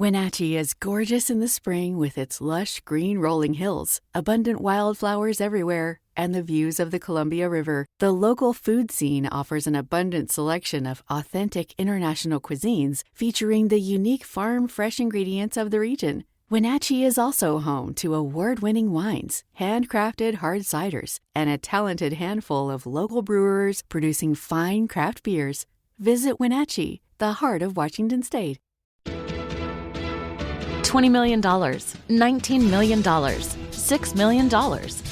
Wenatchee is gorgeous in the spring with its lush green rolling hills, abundant wildflowers everywhere, and the views of the Columbia River. The local food scene offers an abundant selection of authentic international cuisines featuring the unique farm-fresh ingredients of the region. Wenatchee is also home to award-winning wines, handcrafted hard ciders, and a talented handful of local brewers producing fine craft beers. Visit Wenatchee, the heart of Washington State. $20 million, $19 million, $6 million.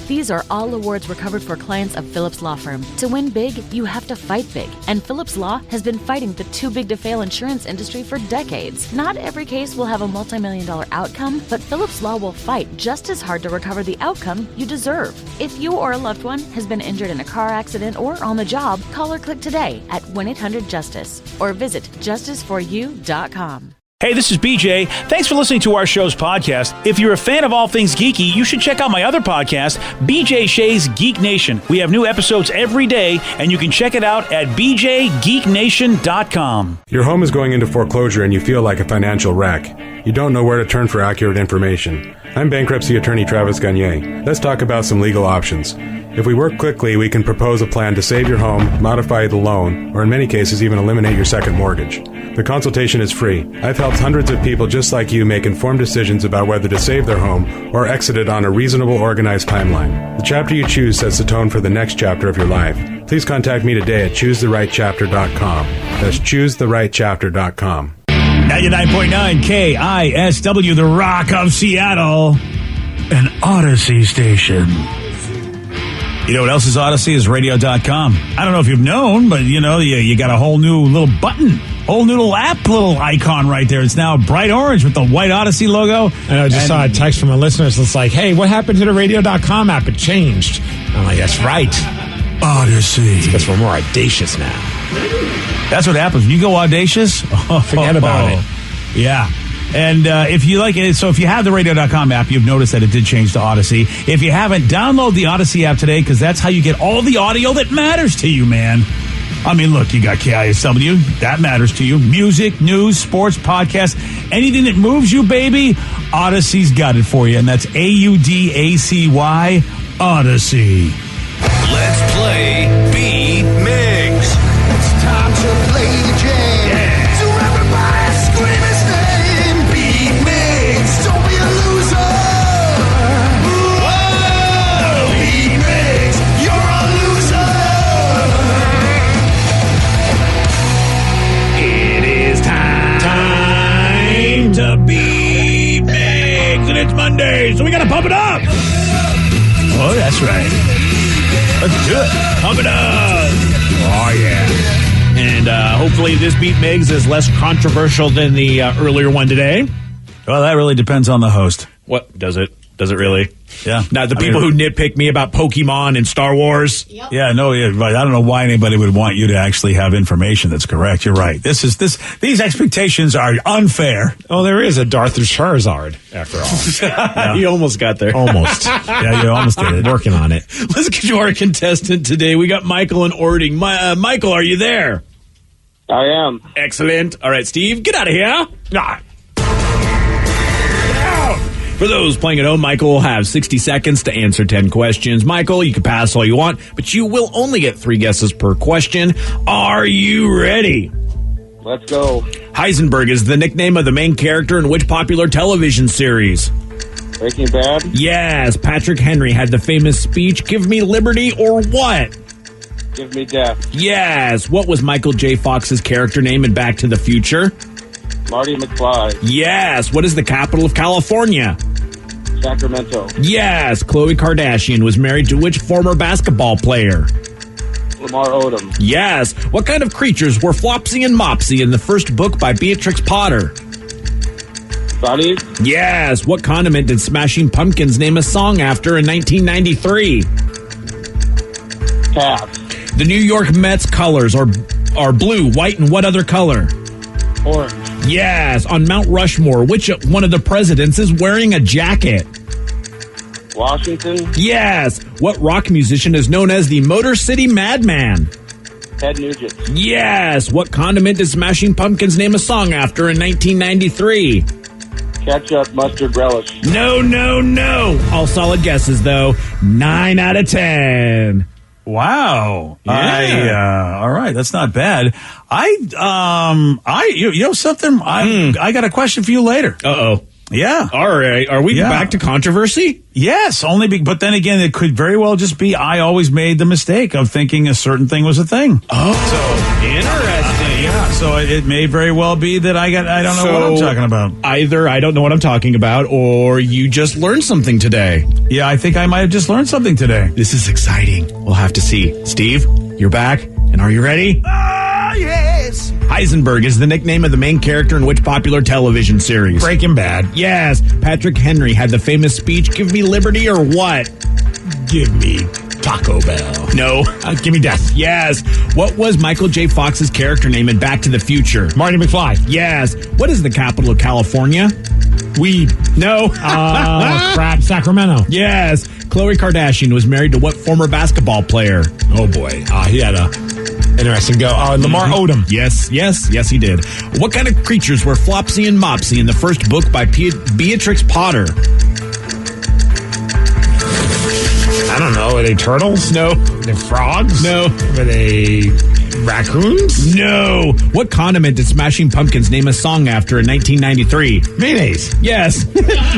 These are all awards recovered for clients of Phillips Law Firm. To win big, you have to fight big. And Phillips Law has been fighting the too-big-to-fail insurance industry for decades. Not every case will have a multi-million-dollar outcome, but Phillips Law will fight just as hard to recover the outcome you deserve. If you or a loved one has been injured in a car accident or on the job, call or click today at 1-800-JUSTICE or visit justiceforyou.com. Hey, this is BJ. Thanks for listening to our show's podcast. If you're a fan of all things geeky, you should check out my other podcast, BJ Shea's Geek Nation. We have new episodes every day, and you can check it out at bjgeeknation.com. Your home is going into foreclosure and you feel like a financial wreck. You don't know where to turn for accurate information. I'm bankruptcy attorney Travis Gagne. Let's talk about some legal options. If we work quickly, we can propose a plan to save your home, modify the loan, or in many cases even eliminate your second mortgage. The consultation is free. I've helped hundreds of people just like you make informed decisions about whether to save their home or exit it on a reasonable, organized timeline. The chapter you choose sets the tone for the next chapter of your life. Please contact me today at ChooseTheRightChapter.com. That's ChooseTheRightChapter.com. 99.9 KISW, the Rock of Seattle, an Odyssey station. You know what else is Odyssey? Is radio.com. I don't know if you've known, but you got a whole new little button, whole new little app, little icon right there. It's now bright orange with the white Odyssey logo. And I just saw a text from a listener that's like, hey, what happened to the radio.com app? It changed. I'm like, that's right. Odyssey. Because we're more audacious now. That's what happens. When you go audacious, forget about it. Yeah. And if you like it, so if you have the radio.com app, you've noticed that it did change to Odyssey. If you haven't, download the Odyssey app today because that's how you get all the audio that matters to you, man. I mean, look, you got KISW. That matters to you. Music, news, sports, podcasts, anything that moves you, baby, Odyssey's got it for you. And that's AUDACY, Odyssey. Let's play Beat Migs. It's time to play the game. Yeah. So everybody scream his name. Beat Migs. Don't be a loser. Whoa. Beat Migs. You're a loser. It is time to beat Migs. And it's Monday, so we got to pump it up. Oh, that's right. Let's do it. Pump it up. Oh, yeah. And hopefully this Beat Migs is less controversial than the earlier one today. Well, that really depends on the host. What? Does it? Does it really? Yeah. Now, the people who nitpick me about Pokemon and Star Wars. Yep. Yeah, no, yeah, right. I don't know why anybody would want you to actually have information that's correct. You're right. These expectations are unfair. Oh, there is a Darth Charizard, after all. Yeah. You almost got there. Almost. Yeah, you almost did it. Working on it. Let's get to our contestant today. We got Michael in Ording. Michael, are you there? I am. Excellent. All right, Steve, get out of here. Ah. For those playing at home, Michael will have 60 seconds to answer 10 questions. Michael, you can pass all you want, but you will only get 3 guesses per question. Are you ready? Let's go. Heisenberg is the nickname of the main character in which popular television series? Breaking Bad? Yes. Patrick Henry had the famous speech, "Give me liberty or what?" Give me death. Yes. What was Michael J. Fox's character name in Back to the Future? Marty McFly. Yes. What is the capital of California? Sacramento. Yes. Khloe Kardashian was married to which former basketball player? Lamar Odom. Yes. What kind of creatures were Flopsy and Mopsy in the first book by Beatrix Potter? Bunnies. Yes. What condiment did Smashing Pumpkins name a song after in 1993? Pass. The New York Mets colors are blue, white, and what other color? Orange. Yes. On Mount Rushmore, which one of the presidents is wearing a jacket? Washington. Yes. What rock musician is known as the Motor City Madman? Ted Nugent. Yes. What condiment did Smashing Pumpkins name a song after in 1993? Ketchup, mustard, relish. No, no, no. All solid guesses, though. 9 out of 10. Wow. Yeah. All right. That's not bad. You know something? I got a question for you later. Uh-oh. Yeah. All right. Are we back to controversy? Yes, but then again, it could very well just be I always made the mistake of thinking a certain thing was a thing. Oh, so interesting. Yeah, so it may very well be that I don't know what I'm talking about. Either I don't know what I'm talking about, or you just learned something today. Yeah, I think I might have just learned something today. This is exciting. We'll have to see. Steve, you're back, and are you ready? Yes. Heisenberg is the nickname of the main character in which popular television series? Breaking Bad. Yes. Patrick Henry had the famous speech, "Give me liberty or what?" Give me Taco Bell. No. Give me death. Yes. What was Michael J. Fox's character name in Back to the Future? Marty McFly. Yes. What is the capital of California? Weed. No. Crap. Sacramento. Yes. Khloe Kardashian was married to what former basketball player? Oh, boy. He had a interesting go. Lamar Odom. Yes, he did. What kind of creatures were Flopsy and Mopsy in the first book by Beatrix Potter? I don't know. Are they turtles? No. They're frogs? No. Are they raccoons? No. What condiment did Smashing Pumpkins name a song after in 1993? Mayonnaise. Yes.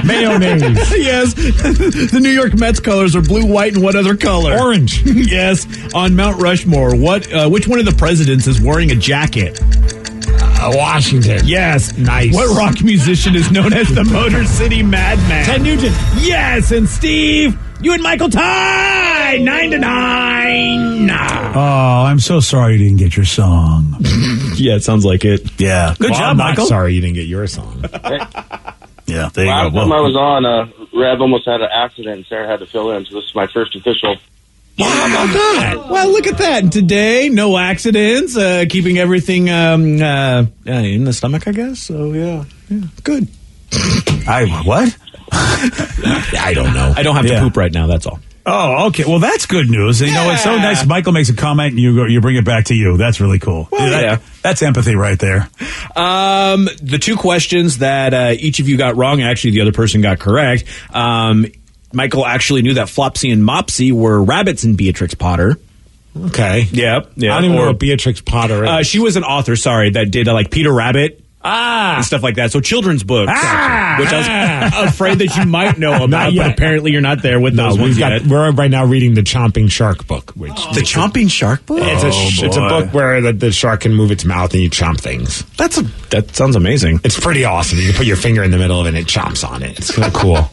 Mayonnaise. Yes. The New York Mets colors are blue, white, and what other color? Orange. Yes. On Mount Rushmore, which one of the presidents is wearing a jacket? Washington. Yes. Nice. What rock musician is known as the Motor City Madman? Ted Nugent. Yes. And Steve, you and Michael tied 9-9. Oh, I'm so sorry you didn't get your song. Yeah, it sounds like it. Yeah. Good job, I'm not Michael. sorry you didn't get your song. Yeah, there you Last go. time I was on, Rev almost had an accident and Sarah had to fill in, so this is my first official. How about that? Well, look at that. And today, no accidents, keeping everything in the stomach, I guess. So, yeah, good. What? I don't know. I don't have to poop right now, that's all. Oh, okay. Well, that's good news. You know, it's so nice. Michael makes a comment and you bring it back to you. That's really cool. Well, That's empathy right there. The two questions that each of you got wrong, actually the other person got correct. Michael actually knew that Flopsy and Mopsy were rabbits in Beatrix Potter. Okay. Yep. Yeah. I don't even know what Beatrix Potter is. She was an author, that did like Peter Rabbit. And stuff like that. So children's books. Which I was afraid that you might know about, but apparently you're not there with those ones yet. We're right now reading the Chomping Shark book. The Chomping Shark book? It's a book where the shark can move its mouth and you chomp things. That sounds amazing. It's pretty awesome. You can put your finger in the middle of it and it chomps on it. It's kind of cool.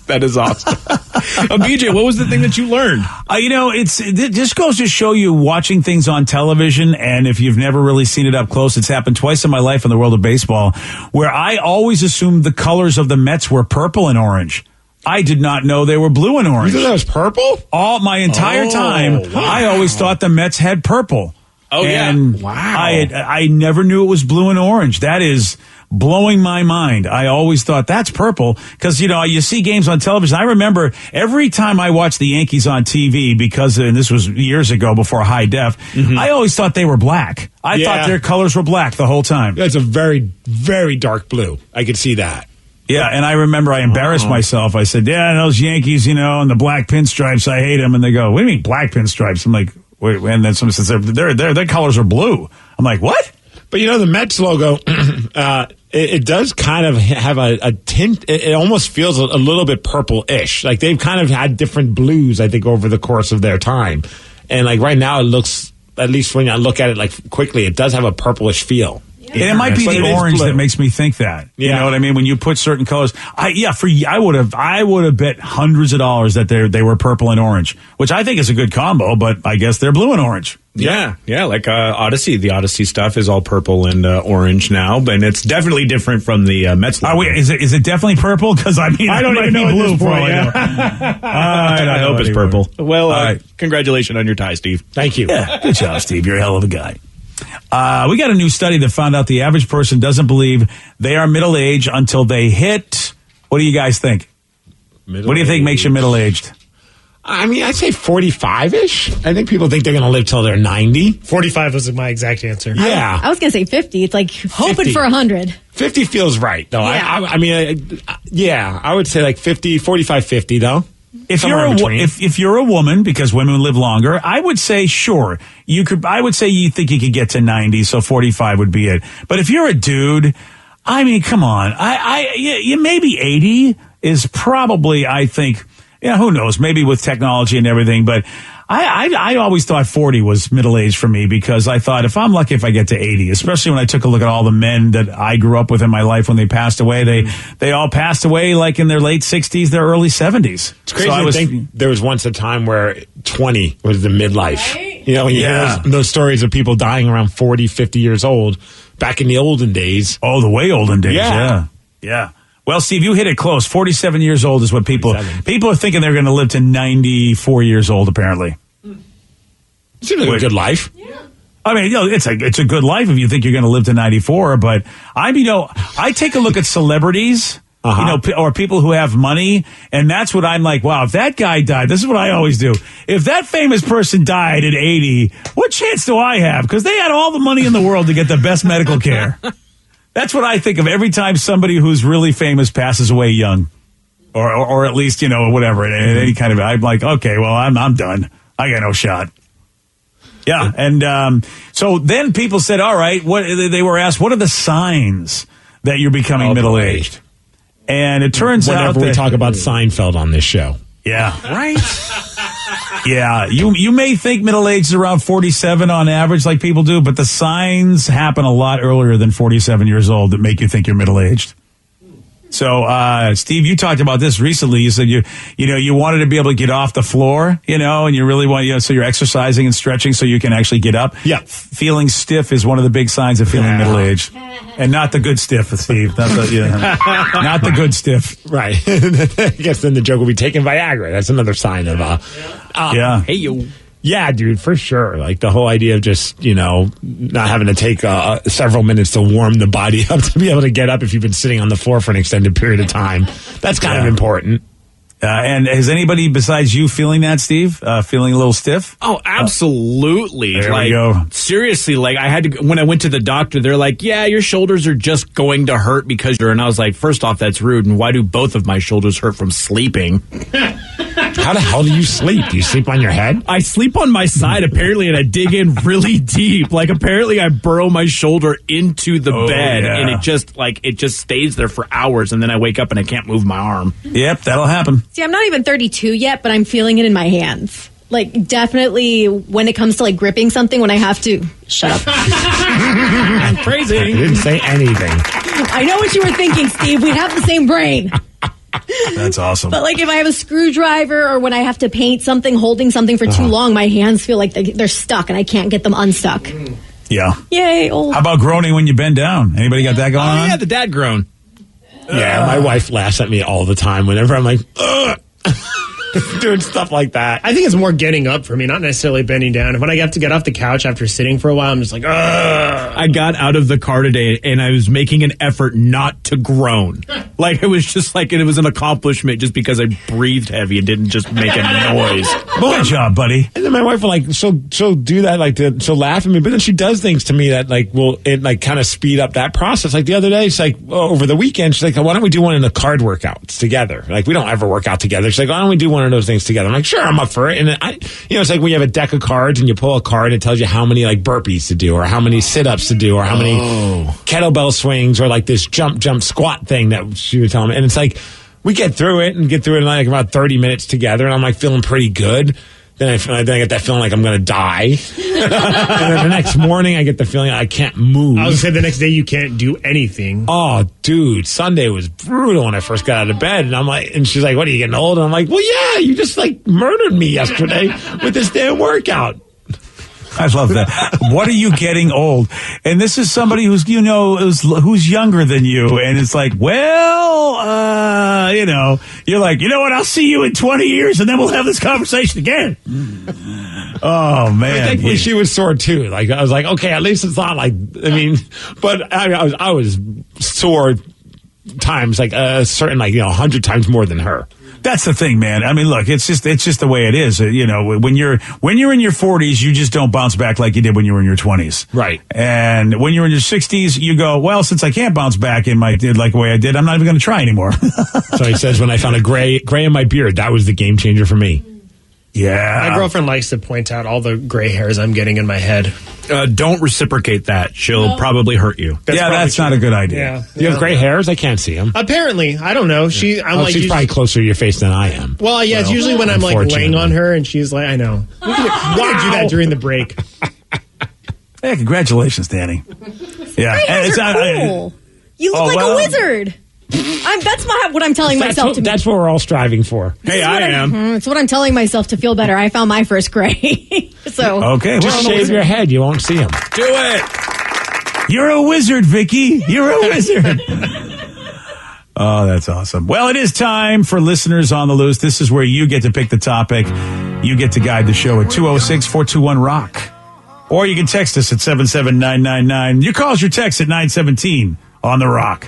That is awesome. BJ, what was the thing that you learned? It just goes to show you watching things on television, and if you've never really seen it up close, it's happened twice in my life in the world of baseball, where I always assumed the colors of the Mets were purple and orange. I did not know they were blue and orange. You thought that was purple? All my entire time, wow. I always thought the Mets had purple. Oh, and yeah. Wow. I never knew it was blue and orange. That is blowing my mind. I always thought that's purple because, you see games on television. I remember every time I watched the Yankees on TV and this was years ago before high def, I always thought they were black. I thought their colors were black the whole time. That's a very, very dark blue. I could see that. Yeah, and I remember I embarrassed myself. I said, those Yankees, and the black pinstripes, I hate them. And they go, what do you mean black pinstripes? I'm like, wait, and then someone says, their colors are blue. I'm like, what? But the Mets logo, it does kind of have a tint. It almost feels a little bit purple-ish. Like they've kind of had different blues, I think, over the course of their time. And like right now, it looks, at least when I look at it like quickly, it does have a purplish feel. And it might be the orange that makes me think that. You know what I mean? When you put certain colors, I would have bet hundreds of dollars that they were purple and orange, which I think is a good combo. But I guess they're blue and orange. Yeah, like Odyssey. The Odyssey stuff is all purple and orange now, and it's definitely different from the Mets. Is it definitely purple? Because I don't even know blue for all I know. I hope it's purple. Well, congratulations on your tie, Steve. Thank you. Yeah, good job, Steve. You're a hell of a guy. We got a new study that found out the average person doesn't believe they are middle-aged until they hit. What do you guys think? What do you think makes you middle-aged? I mean, I'd say 45-ish. I think people think they're going to live till they're 90. 45 was my exact answer. Yeah. I was going to say 50. It's like hoping 50. for 100. 50 feels right, though. Yeah. I mean, I would say like 50, 45, 50, though. If you're a woman, because women live longer, I would say sure you could. I would say you think you could get to 90, so 45 would be it. But if you're a dude, I mean, come on, you maybe 80 is probably, I think. Yeah, who knows? Maybe with technology and everything, but I always thought 40 was middle age for me, because I thought if I'm lucky if I get to 80, especially when I took a look at all the men that I grew up with in my life when they passed away, they all passed away like in their late 60s, their early 70s. It's crazy to think there was once a time where 20 was the midlife. Right? You know, when you hear those stories of people dying around 40, 50 years old back in the olden days. Oh, the way olden days. Yeah. Well, Steve, you hit it close. 47 years old is what people are thinking they're going to live to 94 years old, apparently. Seems like a good life. Yeah. I mean, it's a good life if you think you're going to live to 94, but I take a look at celebrities, or people who have money, and that's what I'm like, wow, if that guy died, this is what I always do. If that famous person died at 80, what chance do I have? Because they had all the money in the world to get the best medical care. That's what I think of every time somebody who's really famous passes away young, or at least, whatever, any kind of, I'm like, okay, well, I'm done. I got no shot. Yeah. And, so then people said, all right, they were asked, what are the signs that you're becoming middle-aged? And it turns out that we talk about Seinfeld on this show. Yeah. Right. Yeah, you may think middle age is around 47 on average, like people do, but the signs happen a lot earlier than 47 years old that make you think you're middle aged. So, Steve, you talked about this recently. You said you wanted to be able to get off the floor, and you really want, so you're exercising and stretching so you can actually get up. Yeah. Feeling stiff is one of the big signs of feeling middle aged. And not the good stiff, Steve. Not the good stiff. Right. I guess then the joke will be taking Viagra. That's another sign of, yeah. Hey, yo. Yeah, dude, for sure. Like the whole idea of just, not having to take several minutes to warm the body up to be able to get up if you've been sitting on the floor for an extended period of time. That's kind of important. And has anybody besides you feeling that, Steve? Feeling a little stiff? Oh, absolutely. There we go. Seriously, I had to, when I went to the doctor, they're like, yeah, your shoulders are just going to hurt because you're, and I was like, first off, that's rude. And why do both of my shoulders hurt from sleeping? How the hell do you sleep? Do you sleep on your head? I sleep on my side, apparently, and I dig in really deep. Apparently, I burrow my shoulder into the bed, and it just stays there for hours, and then I wake up and I can't move my arm. Yep, that'll happen. See, I'm not even 32 yet, but I'm feeling it in my hands. Definitely when it comes to, gripping something, when I have to... Shut up. I'm crazy. I didn't say anything. I know what you were thinking, Steve. We have the same brain. That's awesome. But if I have a screwdriver or when I have to paint something, holding something for too long, my hands feel like they're stuck and I can't get them unstuck. Yeah. Yay, old. How about groaning when you bend down? Anybody got that going on? Yeah, the dad groan. Yeah, my wife laughs at me all the time whenever I'm like, ugh. Doing stuff like that. I think it's more getting up for me, not necessarily bending down. When I have to get off the couch after sitting for a while, I'm just like, ugh. I got out of the car today and I was making an effort not to groan. It was just it was an accomplishment just because I breathed heavy and didn't just make a noise. Good job, buddy. And then my wife will she'll do that, she'll laugh at me, but then she does things to me that will kind of speed up that process. The other day, it's over the weekend, she's like, why don't we do one of the card workouts together? We don't ever work out together. She's like, why don't we do one of those things together? I'm like, sure, I'm up for it. And it's like when you have a deck of cards and you pull a card, it tells you how many burpees to do or how many sit-ups to do or how many kettlebell swings or this jump squat thing that she would tell me. And it's we get through it in about 30 minutes together, and I'm feeling pretty good. Then I get that feeling I'm going to die. And then the next morning, I get the feeling I can't move. I was going to say the next day you can't do anything. Oh, dude, Sunday was brutal when I first got out of bed. And I'm and she's like, what, are you getting old? And I'm like, well, yeah, you just murdered me yesterday with this damn workout. I love that. What are you getting old? And this is somebody who's, who's younger than you. And it's you're like, you know what? I'll see you in 20 years and then we'll have this conversation again. Oh, man. Thankfully, she was sore too. I was like, okay, at least it's not but I was sore, times, like a certain, 100 times more than her. That's the thing, man. I mean, look, it's just the way it is. When you're in your 40s, you just don't bounce back like you did when you were in your 20s. Right. And when you're in your 60s, you go, well, since I can't bounce back like the way I did, I'm not even going to try anymore. So he says, when I found a gray in my beard, that was the game changer for me. Yeah. My girlfriend likes to point out all the gray hairs I'm getting in my head. Don't reciprocate that. She'll probably hurt you. That's not a good idea. Yeah. You have gray hairs? I can't see them. Apparently. I don't know. She's probably closer to your face than I am. Well, yeah, it's usually when I'm laying on her and she's like, I know. We could do that during the break. Hey, congratulations, Danny. Yeah. Gray hairs are cool. You look like a wizard. That's what I'm telling myself to. That's what we're all striving for. Hey, I am. It's what I'm telling myself to feel better. I found my first gray. So okay, just shave your head. You won't see them. Do it. You're a wizard, Vicky. You're a wizard. Oh, that's awesome. Well, it is time for Listeners on the Loose. This is where you get to pick the topic. You get to guide the show at 206-421-ROCK. Or you can text us at 77999. Your calls, your text at 917 on the Rock.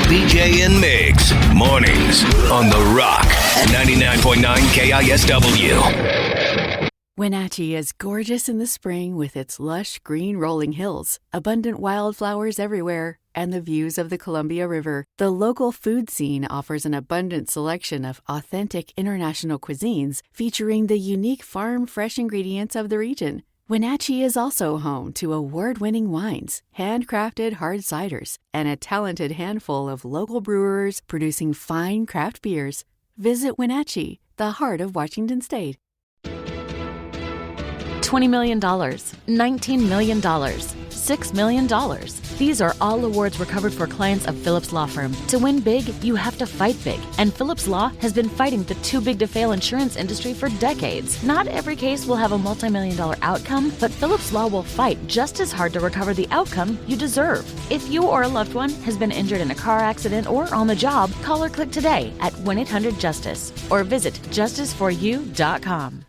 BJ and Migs, mornings on The Rock, 99.9 KISW. Wenatchee is gorgeous in the spring with its lush green rolling hills, abundant wildflowers everywhere, and the views of the Columbia River. The local food scene offers an abundant selection of authentic international cuisines featuring the unique farm-fresh ingredients of the region. Wenatchee is also home to award-winning wines, handcrafted hard ciders, and a talented handful of local brewers producing fine craft beers. Visit Wenatchee, the heart of Washington State. $20 million, $19 million, $6 million. These are all awards recovered for clients of Phillips Law Firm. To win big, you have to fight big. And Phillips Law has been fighting the too-big-to-fail insurance industry for decades. Not every case will have a multi-million-dollar outcome, but Phillips Law will fight just as hard to recover the outcome you deserve. If you or a loved one has been injured in a car accident or on the job, call or click today at 1-800-JUSTICE or visit justiceforyou.com.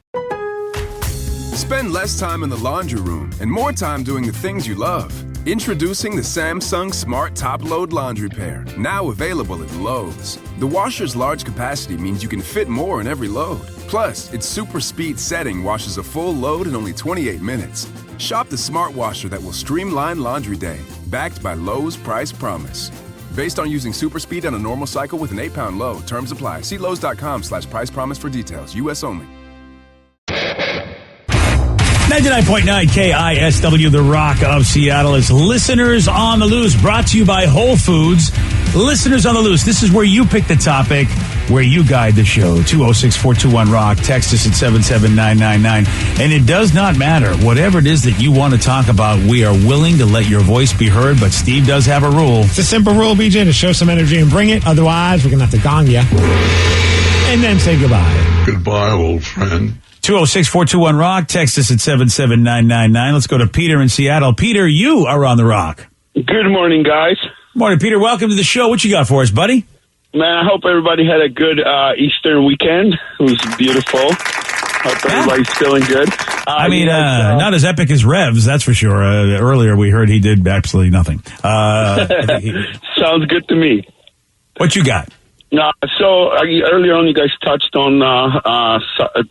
Spend less time in the laundry room and more time doing the things you love. Introducing the Samsung Smart Top Load Laundry Pair, now available at Lowe's. The washer's large capacity means you can fit more in every load. Plus, its super speed setting washes a full load in only 28 minutes. Shop the smart washer that will streamline laundry day, backed by Lowe's Price Promise. Based on using super speed on a normal cycle with an 8-pound load. Terms apply. See Lowe's.com/price promise for details. U.S. only. 99.9 KISW, The Rock of Seattle, is Listeners on the Loose, brought to you by Whole Foods. Listeners on the Loose, this is where you pick the topic, where you guide the show. 206-421-ROCK, text us at 77999. And it does not matter. Whatever it is that you want to talk about, we are willing to let your voice be heard, but Steve does have a rule. It's a simple rule, BJ, to show some energy and bring it. Otherwise, we're going to have to gong you. And then say goodbye. Goodbye, old friend. 206-421-ROCK. Text us at 77999. Let's go to Peter in Seattle. Peter, you are on the Rock. Good morning, guys. Morning, Peter. Welcome to the show. What you got for us, buddy? Man, I hope everybody had a good Easter weekend. It was beautiful. Hope everybody's feeling good. Not as epic as Revs, that's for sure. Earlier we heard he did absolutely nothing. Sounds good to me. What you got? So earlier on, you guys touched on a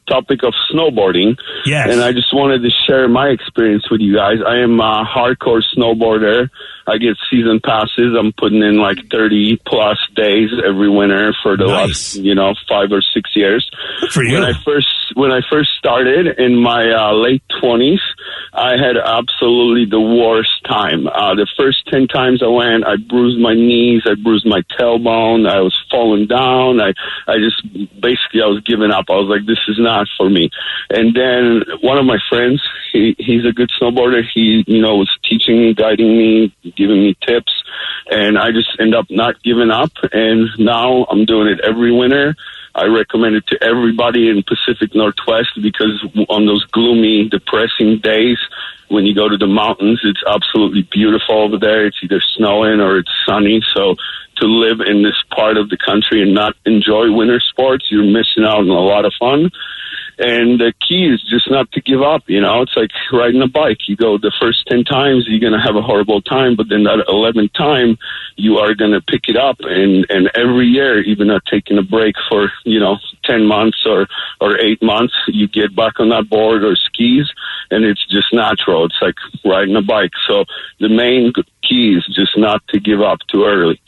topic of snowboarding. Yes. And I just wanted to share my experience with you guys. I am a hardcore snowboarder. I get season passes. I'm putting in like 30-plus days every winter for the last, 5 or 6 years. Good for you. When I first started in my late 20s, I had absolutely the worst time. The first 10 times I went, I bruised my knees, I bruised my tailbone, I was falling down. I was giving up. I was like, this is not for me. And then one of my friends, he's a good snowboarder. He, was teaching me, guiding me, giving me tips. And I just end up not giving up. And now I'm doing it every winter. I recommend it to everybody in Pacific Northwest because on those gloomy, depressing days when you go to the mountains, it's absolutely beautiful over there. It's either snowing or it's sunny. So to live in this part of the country and not enjoy winter sports, you're missing out on a lot of fun. And the key is just not to give up. It's like riding a bike. You go the first 10 times, you're going to have a horrible time, but then that 11th time, you are going to pick it up. And every year, even not taking a break for, 10 months or 8 months, you get back on that board or skis, and it's just natural. It's like riding a bike. So the main key is just not to give up too early.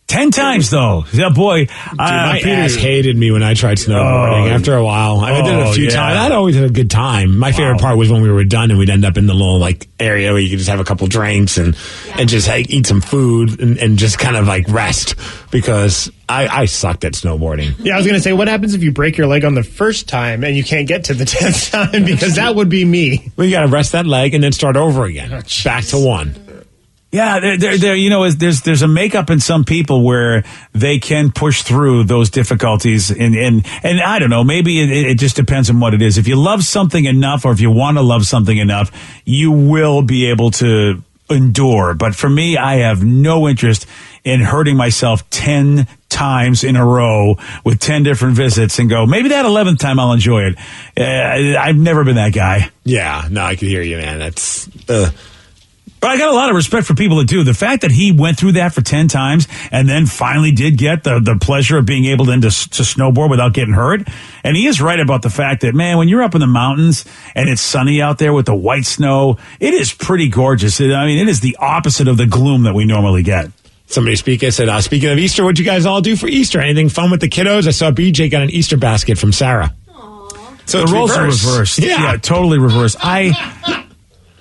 10 times, though. Yeah, boy. Dude, my ass hated me when I tried snowboarding. After a while, I did it a few times. I'd always had a good time. My favorite part was when we were done and we'd end up in the little area where you could just have a couple drinks and just eat some food and just kind of rest, because I sucked at snowboarding. Yeah, I was going to say, what happens if you break your leg on the first time and you can't get to the 10th time? Because that would be me. Well, you got to rest that leg and then start over again. Back to one. Yeah, there's a makeup in some people where they can push through those difficulties, and I don't know, maybe it just depends on what it is. If you love something enough, or if you want to love something enough, you will be able to endure. But for me, I have no interest in hurting myself 10 times in a row with 10 different visits and go, maybe that 11th time I'll enjoy it. I've never been that guy. Yeah, no, I can hear you, man. That's But I got a lot of respect for people that do. The fact that he went through that for 10 times and then finally did get the pleasure of being able to snowboard without getting hurt. And he is right about the fact that, man, when you're up in the mountains and it's sunny out there with the white snow, it is pretty gorgeous. It is the opposite of the gloom that we normally get. Somebody said, speaking of Easter, what'd you guys all do for Easter? Anything fun with the kiddos? I saw BJ got an Easter basket from Sarah. Aww. So the roles are reversed. Yeah, totally reversed.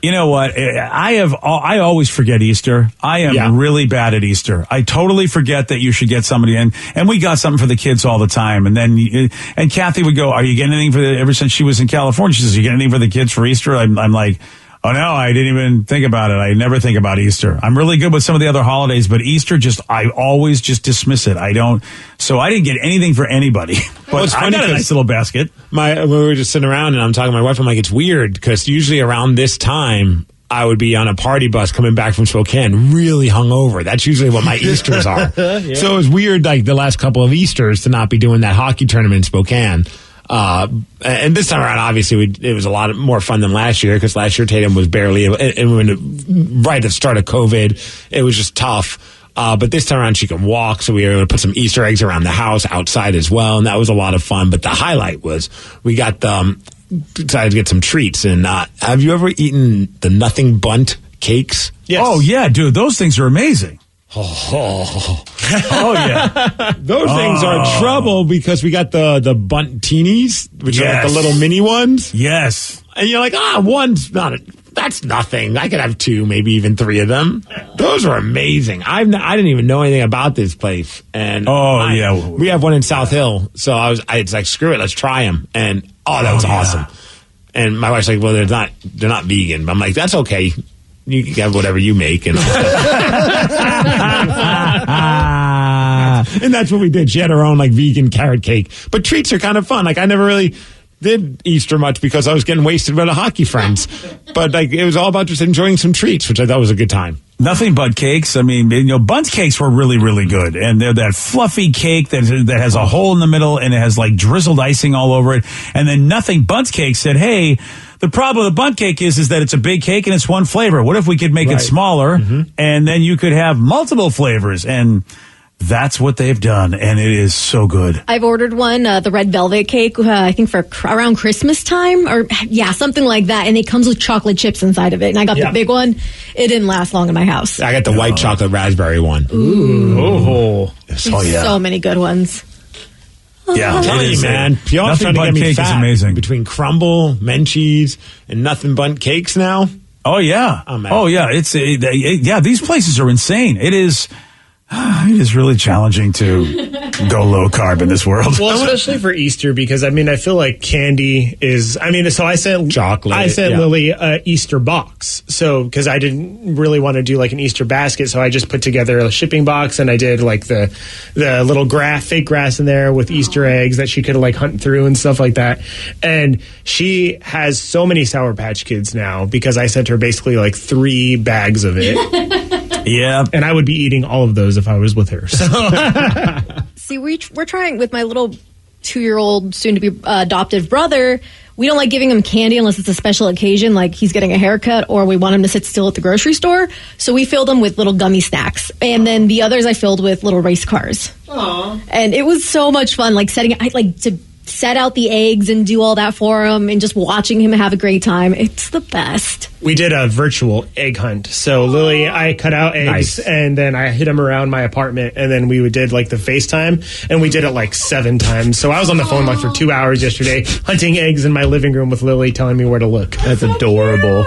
You know what? I always forget Easter. I am really bad at Easter. I totally forget that you should get somebody in. And we got something for the kids all the time. And then, and Kathy would go, are you getting anything ever since she was in California, she says, you get anything for the kids for Easter? I'm like, oh no, I didn't even think about it. I never think about Easter. I'm really good with some of the other holidays, but Easter I always just dismiss it. So I didn't get anything for anybody. But it's funny, I got a nice little basket. We were just sitting around and I'm talking to my wife. I'm like, it's weird because usually around this time I would be on a party bus coming back from Spokane, really hungover. That's usually what my Easters are. Yeah. So it was weird, the last couple of Easters, to not be doing that hockey tournament in Spokane. And this time around, obviously, it was a lot more fun than last year, because last year Tatum was barely, right at the start of COVID, it was just tough. But this time around, she can walk, so we were able to put some Easter eggs around the house, outside as well, and that was a lot of fun. But the highlight was we got decided to get some treats. And have you ever eaten the Nothing Bundt cakes? Yes. Oh yeah, dude, those things are amazing. Oh yeah, those things are trouble, because we got the Bunttinis, which are the little mini ones. Yes, and you're like, one's that's nothing. I could have 2, maybe even 3 of them. Those are amazing. I didn't even know anything about this place, and we have one in South Hill. So it's like, screw it, let's try them. And that was awesome. And my wife's like, well, they're not vegan. But I'm like, that's okay. You can have whatever you make. And and that's what we did. She had her own vegan carrot cake. But treats are kind of fun. I never really did Easter much because I was getting wasted with the hockey friends. But it was all about just enjoying some treats, which I thought was a good time. Nothing but cakes. I mean, Bundt cakes were really, really good. And they're that fluffy cake that has a hole in the middle and it has drizzled icing all over it. And then Nothing Bundt cake said, hey, the problem with the Bundt cake is that it's a big cake and it's one flavor. What if we could make it smaller, and then you could have multiple flavors? And that's what they've done, and it is so good. I've ordered one, the red velvet cake, I think for around Christmas time, or something like that, and it comes with chocolate chips inside of it. And I got the big one. It didn't last long in my house. I got the white chocolate raspberry one. Ooh. So many good ones. Yeah, I'm telling you, man. Y'all's trying to get me fat. Is amazing. Between Crumble, Menchie's, and Nothing Bundt cakes now. Oh yeah. Oh yeah. These places are insane. It is really challenging to go low carb in this world. Well, especially for Easter, because I feel like candy is. So I sent chocolate. I sent Lily an Easter box. So because I didn't really want to do an Easter basket, so I just put together a shipping box, and I did the little fake grass in there with Easter eggs that she could hunt through and stuff like that. And she has so many Sour Patch Kids now because I sent her basically 3 bags of it. Yeah, and I would be eating all of those if I was with her. So. See, we're trying with my little 2-year-old, soon-to-be adopted brother. we don't like giving him candy unless it's a special occasion, like he's getting a haircut or we want him to sit still at the grocery store. So we filled him with little gummy snacks. And then the others I filled with little race cars. Aww. And it was so much fun, like to set out the eggs and do all that for him and just watching him have a great time. It's the best. We did a virtual egg hunt. So Lily, I cut out eggs and then I hid them around my apartment and then we did like the FaceTime and we did it like 7 times. So I was on the phone like for 2 hours yesterday hunting eggs in my living room with Lily telling me where to look. That's adorable.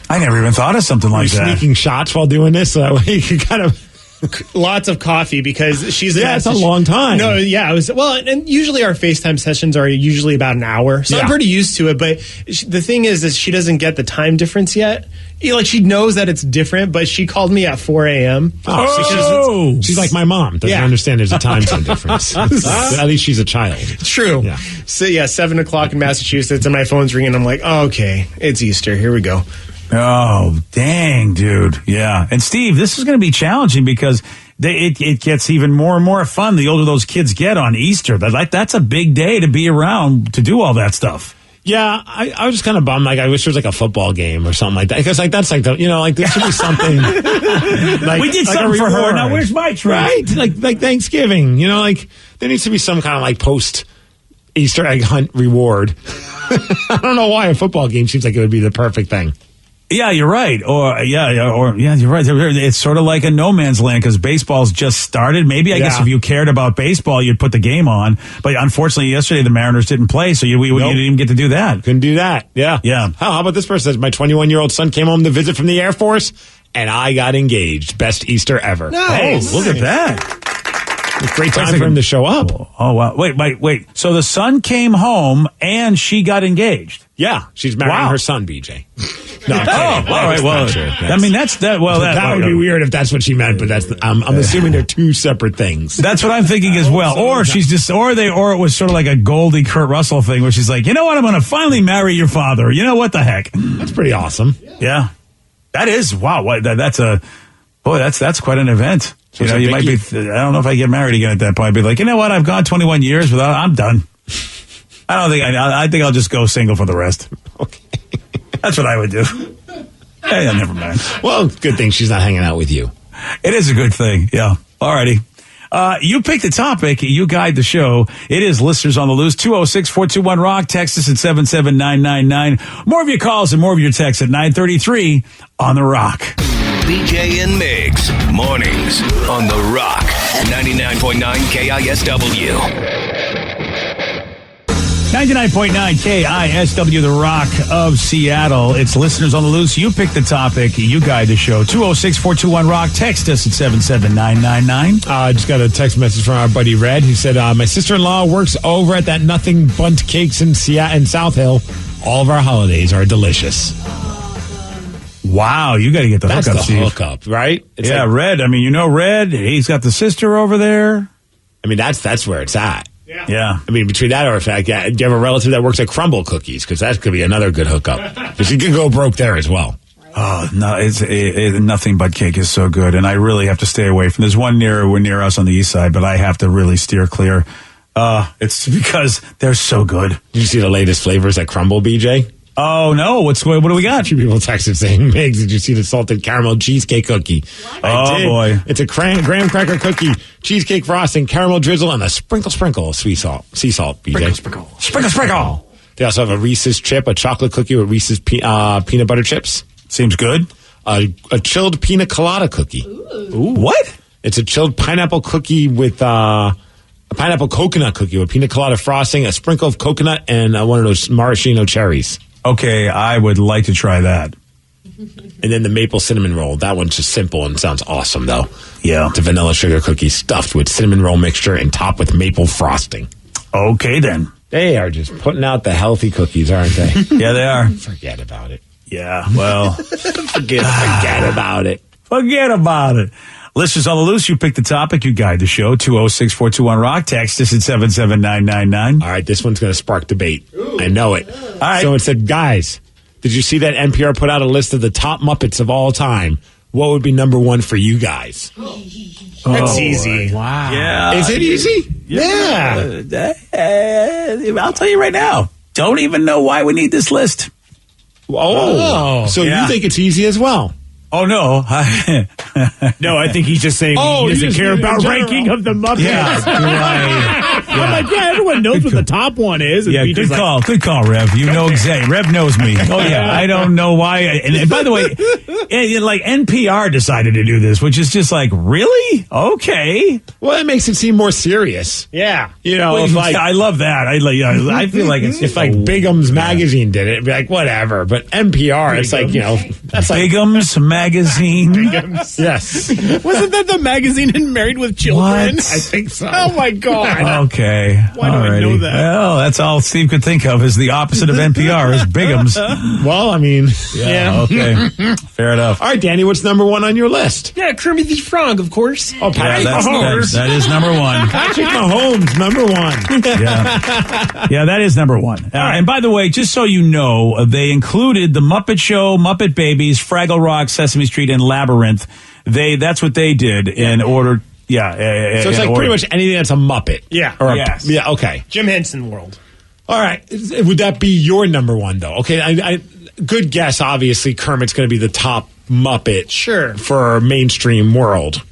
I never even thought of something like that. Sneaking shots while doing this so that way you can kind of... Lots of coffee because she's it's a long time. No, yeah, it was and usually our FaceTime sessions are usually about an hour, so I'm pretty used to it. But the thing is she doesn't get the time difference yet. Like she knows that it's different, but she called me at 4 a.m. Oh, she's like my mom. Doesn't understand there's a time zone difference. At least she's a child. True. Yeah. So 7 o'clock in Massachusetts, and my phone's ringing. I'm like, oh, okay, it's Easter. Here we go. Oh, dang, dude. Yeah. And Steve, this is going to be challenging because it gets even more and more fun the older those kids get on Easter. That's a big day to be around to do all that stuff. Yeah, I was just kind of bummed. Like, I wish there was like a football game or something like that. Because like that's like there should be something. Like, we did something for her. Now where's my treat? Right? Like Thanksgiving. Like there needs to be some kind of like post Easter egg hunt reward. I don't know why a football game seems like it would be the perfect thing. Yeah, you're right. Or you're right. It's sort of like a no man's land because baseball's just started. Maybe I guess if you cared about baseball, you'd put the game on. But unfortunately, yesterday the Mariners didn't play, so you didn't even get to do that. Couldn't do that. Yeah. How about this person says my 21-year-old son came home to visit from the Air Force, and I got engaged. Best Easter ever. Nice. Oh, look at that. Great time for him to show up. Oh, wow. Wait. So the son came home and she got engaged. Yeah. She's marrying her son, BJ. No, I'm kidding. All right. Well, I mean, that would be weird if that's what she meant, but I'm assuming they're two separate things. That's what I'm thinking as well. Or it was sort of like a Goldie Kurt Russell thing where she's like, you know what? I'm going to finally marry your father. You know what the heck? That's pretty awesome. Yeah. That is. Wow. That's quite an event. So you might be, I don't know if I get married again at that point. I'd be like, you know what? I've gone 21 years I'm done. I think I'll just go single for the rest. Okay. That's what I would do. Yeah, never mind. Well, good thing she's not hanging out with you. It is a good thing. Yeah. Alrighty. You pick the topic. You guide the show. It is Listeners on the Loose. 206-421-ROCK. Text us at 77999. More of your calls and more of your texts at 933 on the Rock. BJ and Migs, mornings on The Rock, 99.9 KISW. 99.9 KISW, The Rock of Seattle. It's Listeners on the Loose. You pick the topic. You guide the show. 206-421-ROCK. Text us at 77999. I just got a text message from our buddy Red who said, my sister-in-law works over at that Nothing Bunt Cakes in South Hill. All of our holidays are delicious. Wow, you got to get the hookup, Steve. Steve. Hookup, right? It's Red. I mean, Red. He's got the sister over there. I mean, that's where it's at. Yeah. I mean, between that or fact, do you have a relative that works at Crumble Cookies? Because that could be another good hookup. Because you could go broke there as well. Oh, no, it's Nothing But Cake is so good. And I really have to stay away from. There's one near us on the east side, but I have to really steer clear. It's because they're so good. Did you see the latest flavors at Crumble, BJ? Oh, no. What do we got? A few people texted saying, Migs, did you see the salted caramel cheesecake cookie? I did. Boy. It's a graham cracker cookie, cheesecake frosting, caramel drizzle, and a sprinkle of sea salt, BJ. Sprinkle. They also have a Reese's chip, a chocolate cookie with Reese's peanut butter chips. Seems good. A chilled pina colada cookie. Ooh. What? It's a chilled pineapple cookie with a pineapple coconut cookie with pina colada frosting, a sprinkle of coconut, and one of those maraschino cherries. Okay, I would like to try that. And then the maple cinnamon roll. That one's just simple and sounds awesome, though. Yeah. It's a vanilla sugar cookie stuffed with cinnamon roll mixture and topped with maple frosting. Okay, then. They are just putting out the healthy cookies, aren't they? Yeah, they are. Forget about it. Yeah, well. Forget about it. Forget about it. Listeners on the Loose, you pick the topic, you guide the show, 206-421-ROCK. Text us at 77999. All right, this one's going to spark debate. Ooh. I know it. All right. So it said, guys, did you see that NPR put out a list of the top Muppets of all time? What would be number one for you guys? That's easy. Wow. Yeah. Is it easy? Yeah. I'll tell you right now. don't even know why we need this list. So you think it's easy as well? Oh, no. No, I think he's just saying he doesn't care about ranking of the Muppets. Yeah, I'm like, everyone knows what the top one is. Yeah, good call. Good call, Rev. You know exactly. Rev knows me. Oh, yeah. I don't know why. And by the way, like NPR decided to do this, which is just like, really? Okay. Well, it makes it seem more serious. Yeah. You know, Well, if like, I love that. I feel like it's if like Bigham's Magazine did it, it'd be like, whatever. But NPR, it's like, that's like Bigham's Magazine. Yes. Wasn't that the magazine in Married with Children? What? I think so. Oh, my God. Okay. Why do I know that? Well, that's all Steve could think of is the opposite of NPR is Bigham's. Well, I mean, Okay. Fair enough. All right, Danny, what's number one on your list? Yeah, Kermit the Frog, of course. Oh, Patrick Mahomes. that is number one. Patrick Mahomes, number one. Yeah, that is number one. And by the way, just so you know, they included The Muppet Show, Muppet Babies, Fraggle Rock, Sesame Street, and Labyrinth. That's what they did in order. Yeah. So it's like pretty much anything that's a Muppet. Yeah. Or Yes. Yeah, okay. Jim Henson World. All right. Would that be your number one, though? Okay, I good guess, obviously, Kermit's going to be the top Muppet for mainstream world.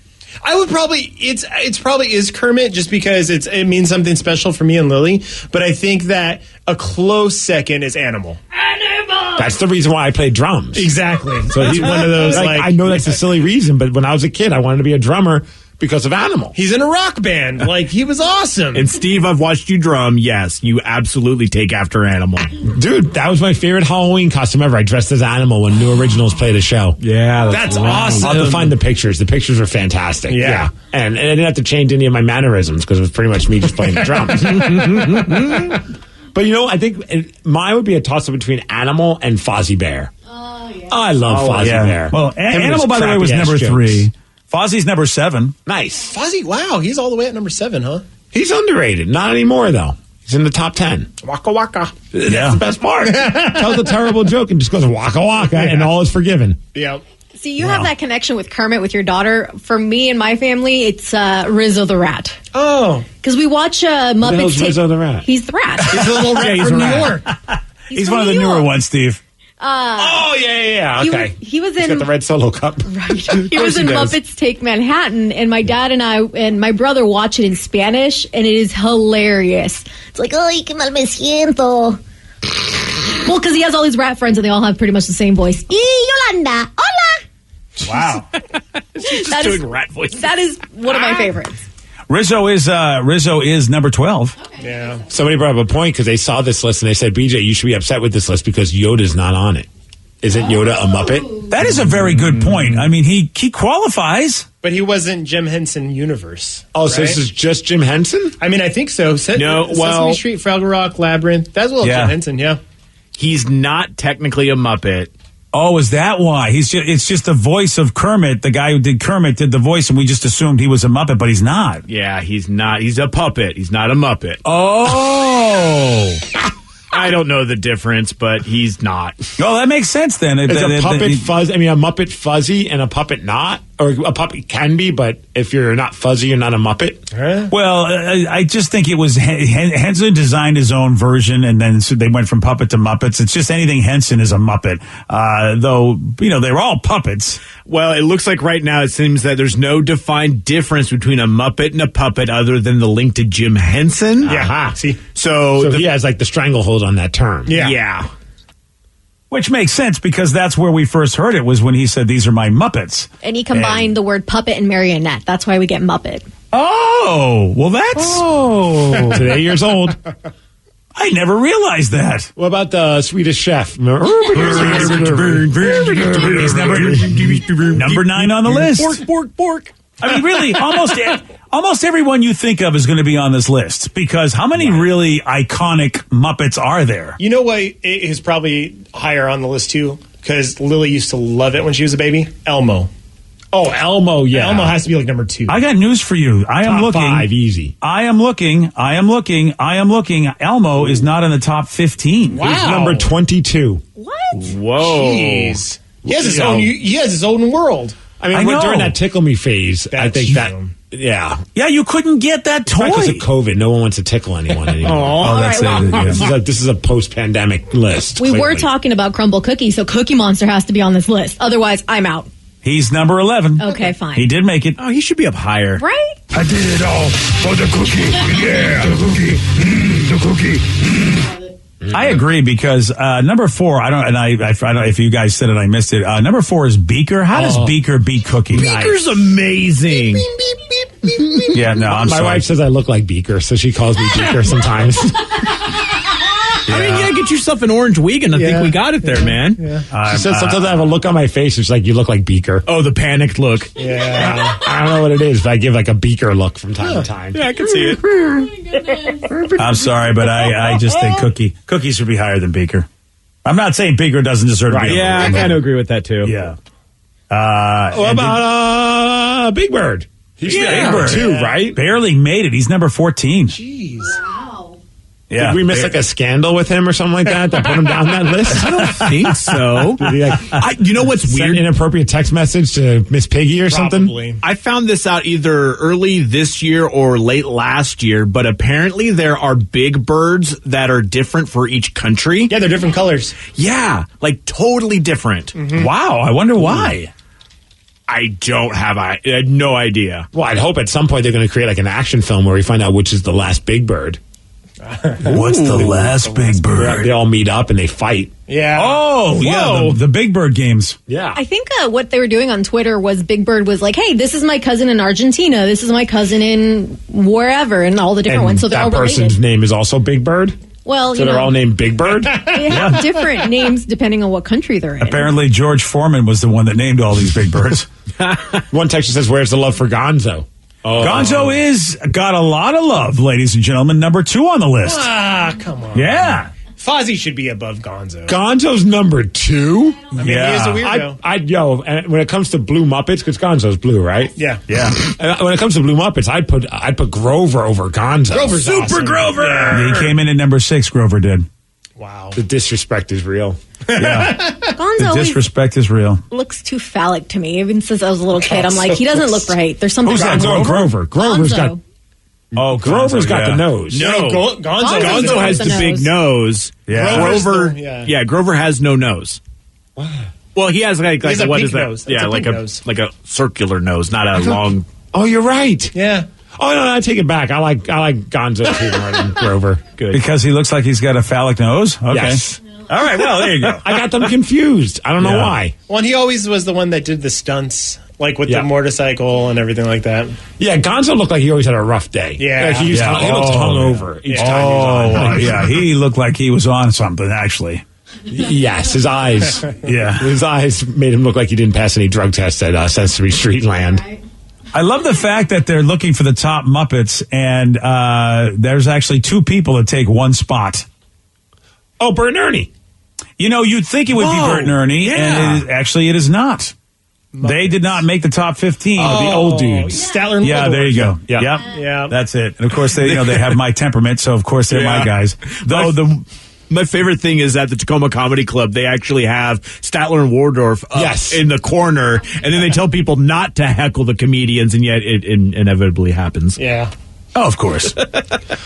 I would probably it's probably is Kermit just because it means something special for me and Lily, but I think that a close second is Animal. That's the reason why I play drums. Exactly. So he's one of those like I know that's a silly reason, but when I was a kid, I wanted to be a drummer because of Animal. He's in a rock band. Like, he was awesome. And Steve, I've watched you drum. Yes, you absolutely take after Animal. Dude, that was my favorite Halloween costume ever. I dressed as Animal when New Originals played a show. Yeah, That's awesome. I'll have to find the pictures. The pictures are fantastic. Yeah. And I didn't have to change any of my mannerisms because it was pretty much me just playing the drums. But, I think mine would be a toss-up between Animal and Fozzie Bear. Oh, yeah. I love Fozzie Bear. Well, Animal, by the way, was number 3. Fozzie's number 7. Nice. Fozzie, wow, he's all the way at number 7, huh? He's underrated. Not anymore, though. He's in the top 10. Waka waka. That's the best part. Tells a terrible joke and just goes waka waka, and all is forgiven. Yeah. See, you have that connection with Kermit with your daughter. For me and my family, it's Rizzo the Rat. Oh. Because we watch Muppets. Who's Rizzo the Rat? He's the rat. He's a little rat from New York. He's one of the newer ones, Steve. Yeah. Okay. He was He's in got the red solo cup. Right. He was in Muppets Take Manhattan, and my dad and I and my brother watch it in Spanish, and it is hilarious. It's like, ay, que mal me siento. Well, because he has all these rat friends, and they all have pretty much the same voice. Y Yolanda, hola. Wow. She's just doing rat voice. That is one of my favorites. Rizzo is number 12. Okay. Yeah. Somebody brought up a point because they saw this list and they said, BJ, you should be upset with this list because Yoda's not on it. Isn't Yoda a Muppet? That is a very good point. I mean, he qualifies. But he wasn't Jim Henson universe. Oh, so right? this is just Jim Henson? I mean, I think so. Sesame Street, Fraggle Rock, Labyrinth. That's a little Jim Henson, yeah. He's not technically a Muppet. Oh, is that why? It's just the voice of Kermit. The guy who did Kermit did the voice, and we just assumed he was a Muppet, but he's not. Yeah, he's not. He's a puppet. He's not a Muppet. Oh. I don't know the difference, but he's not. Oh, that makes sense then. Is a puppet fuzzy? I mean, a Muppet fuzzy and a puppet not? Or a puppet can be, but if you're not fuzzy, you're not a Muppet? Well, I just think it was Henson designed his own version, and then so they went from puppet to Muppets. It's just anything Henson is a Muppet. Though, they're all puppets. Well, it looks like right now it seems that there's no defined difference between a Muppet and a puppet other than the link to Jim Henson. Yeah. See? So he has like the stranglehold on that term. Yeah. Which makes sense because that's where we first heard it was when he said, these are my Muppets. And he combined the word puppet and marionette. That's why we get Muppet. Oh, well, that's... Today years old. I never realized that. What about the Swedish Chef? He's number 9 on the list. Bork. I mean, really, almost everyone you think of is going to be on this list because how many really iconic Muppets are there? You know what is probably higher on the list, too? Because Lily used to love it when she was a baby? Elmo. Oh, Elmo, yeah. Elmo has to be like number 2. I got news for you. I am looking. Top 5, easy. I am looking. Elmo is not in the top 15. Wow. He's number 22. What? Whoa. Jeez. He has his own world. I mean, during that tickle me phase, I think that Yeah. Yeah, you couldn't get that toy. Because of COVID, no one wants to tickle anyone anymore. Oh, that's All right, it. This is a post-pandemic list. We were clearly. talking about Crumble Cookie, so Cookie Monster has to be on this list. Otherwise, I'm out. He's number 11. Okay, fine. He did make it. Oh, he should be up higher. Right? I did it all for the cookie. Yeah, the cookie. The cookie. I agree because number 4, I don't know if you guys said it, I missed it. Number 4 is Beaker. How does Beaker beat Cookie? Beaker's amazing. Yeah, no, I'm My sorry. wife says I look like Beaker, so she calls me Beaker sometimes. I mean, yeah, get yourself an orange wig, and I think we got it there, man. She says sometimes I have a look on my face. It's like, you look like Beaker. Oh, the panicked look. Yeah. I don't know what it is, but I give like a Beaker look from time to time. Yeah, I can see it. I'm sorry, but I just think Cookie should be higher than Beaker. I'm not saying Beaker doesn't deserve to be. Yeah, I kind of agree with that, too. Yeah. What about Big Bird? He should be number 2, right? Barely made it. He's number 14. Jeez. Yeah. Did we miss like a scandal with him or something like that put him down that list? I don't think so. Did he, you know what's send weird? an inappropriate text message to Miss Piggy or something? I found this out either early this year or late last year, but apparently there are big birds that are different for each country. Yeah, they're different colors. Yeah, like totally different. Wow, I wonder why. I don't have I had no idea. Well, I'd hope at some point they're going to create like an action film where we find out which is the last big bird. What's the last big bird? They all meet up and they fight. Yeah. Oh, yeah, the Big Bird games. Yeah. I think what they were doing on Twitter was Big Bird was like, hey, this is my cousin in Argentina. This is my cousin in wherever, and all the different And ones. So they're all that person's related. name is also Big Bird? Well, So you they're know, all named Big Bird? they have different names depending on what country they're in. Apparently, George Foreman was the one that named all these big birds. One texture says, where's the love for Gonzo? Gonzo is got a lot of love, ladies and gentlemen. Number 2 on the list. Ah, come on. Yeah. Fozzie should be above Gonzo. Gonzo's number 2? I mean, he is a weirdo. And when it comes to Blue Muppets, because Gonzo's blue, right? Yeah. Yeah. When it comes to Blue Muppets, I'd put Grover over Gonzo. Grover's Super awesome. Grover. Yeah. He came in at number 6, Grover did. Wow. The disrespect is real. Yeah. Gonzo The always disrespect is real. looks too phallic to me. Even since I was a little kid, I'm like, he doesn't look right. There's something Who's wrong that? with him. Grover. Grover's got... Oh, Grover's got the nose. No, Gonzo Gonzo has the big nose. Yeah. Grover, yeah. Grover has no nose. Well, he has like has a what pink is that? nose. It's Yeah, a like pink a nose. like a circular nose, not a long. Oh, you're right. Yeah. Oh, no, I take it back. I like Gonzo too more than Grover. Good. Because he looks like he's got a phallic nose? Okay. Yes. All right, well, there you go. I got them confused. I don't know Yeah. why. Well, and he always was the one that did the stunts, like with Yeah. the motorcycle and everything like that. Yeah, Gonzo looked like he always had a rough day. Yeah. Like he looked hungover each time he was on. Yeah, he looked like he was on something, actually. Yes, his eyes. Yeah. His eyes made him look like he didn't pass any drug tests at Sesame Street Land. I love the fact that they're looking for the top Muppets, and there's actually 2 people that take 1 spot. Oh, Bert and Ernie. You know, you'd think it would be Bert and Ernie, and it is not. Muppets. They did not make the top 15. The old dudes. Statler and Yeah, Waldorf. there you go. Yeah. Yep. Yeah. That's it. And of course, they have my temperament, so of course they're my guys. Though My favorite thing is at the Tacoma Comedy Club, they actually have Statler and Waldorf up in the corner, and then they tell people not to heckle the comedians, and yet it inevitably happens. Yeah. Oh, of course.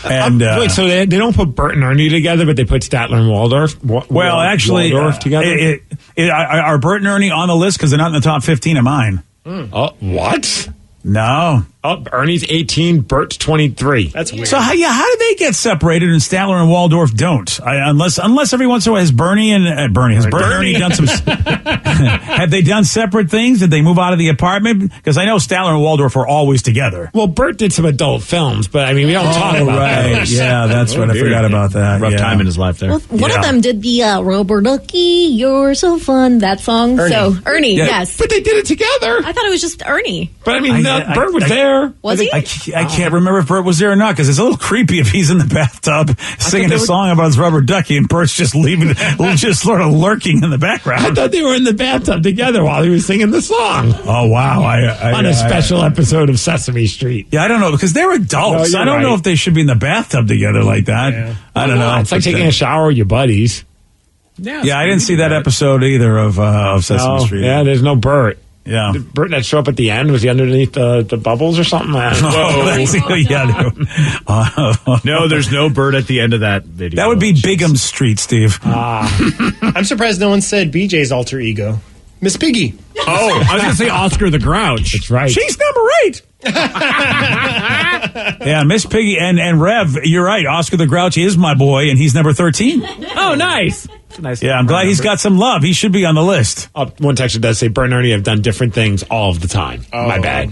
And wait, so they don't put Bert and Ernie together, but they put Statler and Waldorf? well, actually, Waldorf together? Are Bert and Ernie on the list because they're not in the top 15 of mine? Oh, what? No. Oh, Ernie's 18, Bert's 23. That's weird. So how did they get separated and Statler and Waldorf don't? Unless every once in a while has Bernie and Ernie done some? Have they done separate things? Did they move out of the apartment? Because I know Statler and Waldorf are always together. Well, Bert did some adult films, but I mean, we don't talk about right. those. Yeah, that's right. I forgot about that. Rough time in his life there. Well, one of them did the Rubber Ducky, You're So Fun, that song. Ernie. So, Ernie, Yeah. yes. But they did it together. I thought it was just Ernie. But I mean, Bert was there. Was he? I can't remember if Bert was there or not because it's a little creepy if he's in the bathtub singing a song about his rubber ducky and Bert's just just sort of lurking in the background. I thought they were in the bathtub together while he was singing the song. Oh, wow. On a special episode of Sesame Street. Yeah, I don't know because they're adults. No, I don't know if they should be in the bathtub together like that. Yeah. I don't know. It's like taking a shower with your buddies. Yeah, I didn't see that episode either of Sesame Street. Yeah, there's no Bert. Yeah. The bird that show up at the end, was he underneath the bubbles or something? No, there's no bird at the end of that video. That would be Bigham Street, Steve. I'm surprised no one said BJ's alter ego, Miss Piggy. Oh, I was going to say Oscar the Grouch. That's right. She's number 8. Yeah, Miss Piggy and Rev, you're right. Oscar the Grouch is my boy, and he's number 13. Oh, nice. Yeah, I'm glad he's got some love. He should be on the list. One texter does say Bert and Ernie have done different things all of the time. My bad.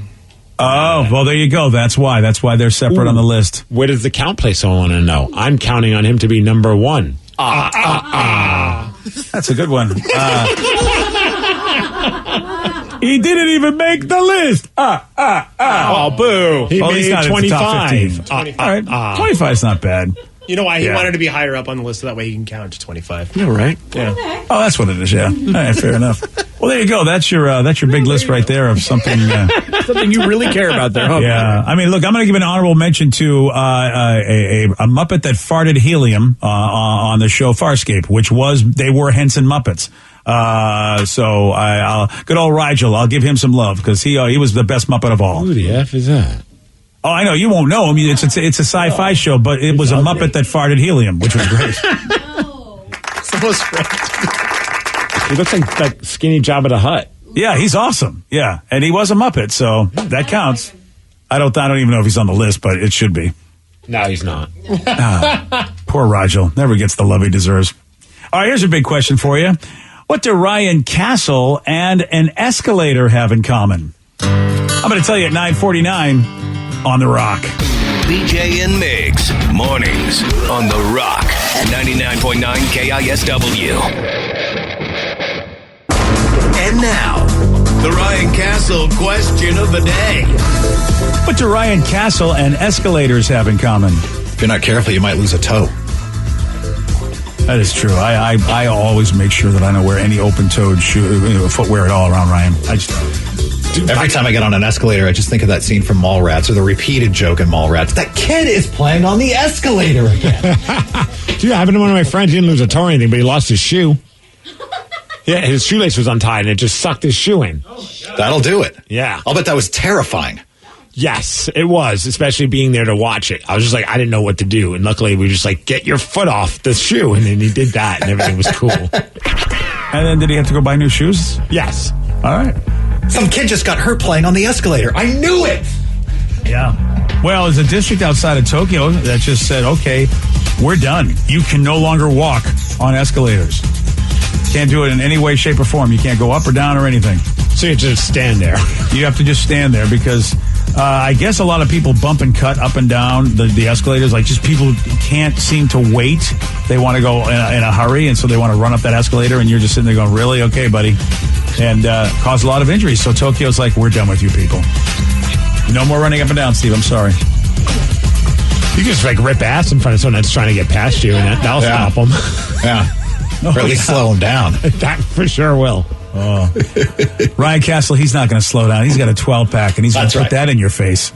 Oh, well, there you go. That's why they're separate on the list. Where does the count place I want to know? I'm counting on him to be number 1. That's a good one. He didn't even make the list. Oh, boo. He he's made not in the top 25. 15. All right, 25 is not bad. You know why? He wanted to be higher up on the list so that way he can count to 25. Yeah, right. Yeah. Oh, that's what it is, yeah. All right, fair enough. Well, there you go. That's your big list right there of something... Something you really care about there, huh? Yeah. I mean, look, I'm going to give an honorable mention to a Muppet that farted helium on the show Farscape, which they were Henson Muppets. So I'll good old Rigel, I'll give him some love because he was the best Muppet of all. Who the F is that? Oh, I know you won't know him. It's a sci-fi show, but it was a Muppet that farted helium, which was great. He looks like skinny Jabba the Hutt. Yeah, he's awesome. Yeah, and he was a Muppet, so that counts. I don't even know if he's on the list, but it should be. No, he's not. Poor Rigel, never gets the love he deserves. All right, here's a big question for you. What do Ryan Castle and an escalator have in common? I'm going to tell you at 9:49 on The Rock. BJ and Migs, mornings on The Rock, 99.9 KISW. And now, the Ryan Castle question of the day. What do Ryan Castle and escalators have in common? If you're not careful, you might lose a toe. That is true. I always make sure that I don't wear any open-toed footwear at all around Ryan. Every time I get on an escalator, I just think of that scene from Mallrats, or the repeated joke in Mallrats. That kid is playing on the escalator again. Dude, I happened to one of my friends. He didn't lose a toe or anything, but he lost his shoe. Yeah, his shoelace was untied, and it just sucked his shoe in. That'll do it. Yeah. I'll bet that was terrifying. Yes, it was, especially being there to watch it. I was just like, I didn't know what to do. And luckily, we were just like, get your foot off the shoe. And then he did that, and everything was cool. And then did he have to go buy new shoes? Yes. All right. Some kid just got hurt playing on the escalator. I knew it. Yeah. Well, there's a district outside of Tokyo that just said, okay, we're done. You can no longer walk on escalators. Can't do it in any way, shape, or form. You can't go up or down or anything. So you just stand there. You have to just stand there because I guess a lot of people bump and cut up and down the escalators. Like just people can't seem to wait. They want to go in a hurry, and so they want to run up that escalator, and you're just sitting there going, really? Okay, buddy. And cause a lot of injuries. So Tokyo's like, we're done with you people. No more running up and down, Steve. I'm sorry. You can just like rip ass in front of someone that's trying to get past you, and that'll stop them. Yeah. Or at least slow them down. That for sure will. Oh. Ryan Castle, he's not going to slow down. He's got a 12-pack, and he's going to put that in your face.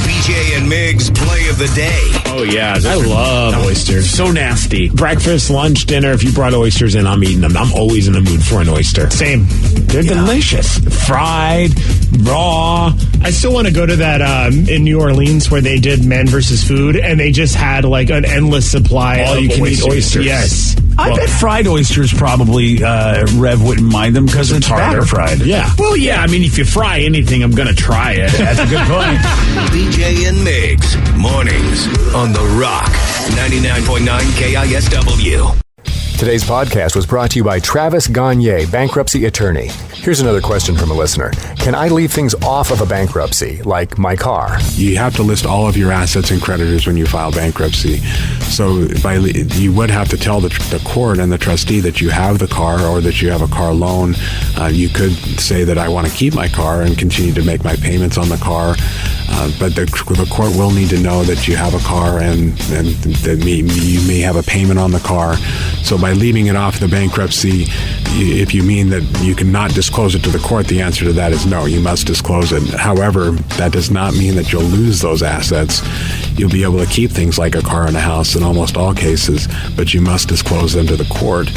BJ and Migs play of the day. Oh, yeah. I love oysters. So nasty. Breakfast, lunch, dinner. If you brought oysters in, I'm eating them. I'm always in the mood for an oyster. Same. They're delicious. Fried, raw. I still want to go to that in New Orleans where they did Men versus Food, and they just had like an endless supply of all-you-can-eat oysters. Yes. I bet fried oysters probably Rev wouldn't mind them because it's batter fried. Yeah. Well, yeah. I mean, if you fry anything, I'm going to try it. That's a good point. BJ and Migs, mornings on The Rock, 99.9 KISW. Today's podcast was brought to you by Travis Gagne, bankruptcy attorney. Here's another question from a listener. Can I leave things off of a bankruptcy, like my car? You have to list all of your assets and creditors when you file bankruptcy. So you would have to tell the court and the trustee that you have the car or that you have a car loan. You could say that I want to keep my car and continue to make my payments on the car. But the court will need to know that you have a car and that you may have a payment on the car. So by leaving it off the bankruptcy, if you mean that you cannot disclose disclose it to the court, the answer to that is no, you must disclose it. However, that does not mean that you'll lose those assets. You'll be able to keep things like a car and a house in almost all cases, but you must disclose them to the court.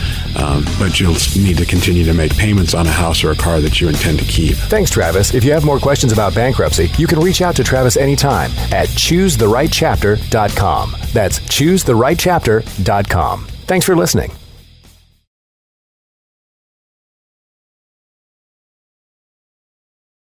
But you'll need to continue to make payments on a house or a car that you intend to keep. Thanks, Travis. If you have more questions about bankruptcy, you can reach out to Travis anytime at choosetherightchapter.com. That's choosetherightchapter.com. Thanks for listening.